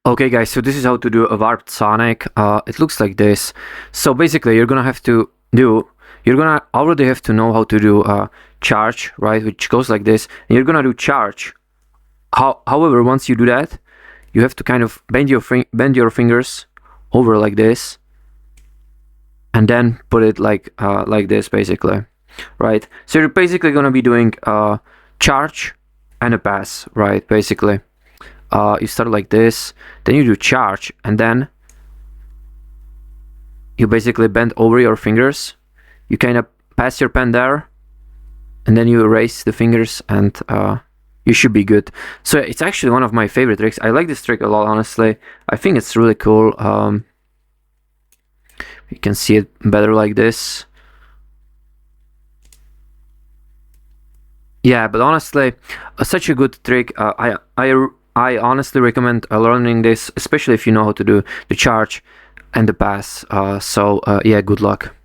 Okay guys, so this is how to do a warped Sonic. It looks like this. So basically you're gonna already have to know how to do charge, right? Which goes like this. And you're gonna do charge. However, once you do that, you have to kind of bend your fingers over like this, and then put it like this basically, right? So you're basically gonna be doing charge and a pass, right? Basically. You start like this, then you do charge, and then you basically bend over your fingers. You kind of pass your pen there, and then you erase the fingers, and you should be good. So it's actually one of my favorite tricks. I like this trick a lot, honestly. I think it's really cool. You can see it better like this. Yeah, but honestly, such a good trick. I honestly recommend learning this, especially if you know how to do the charge and the pass. Yeah, good luck.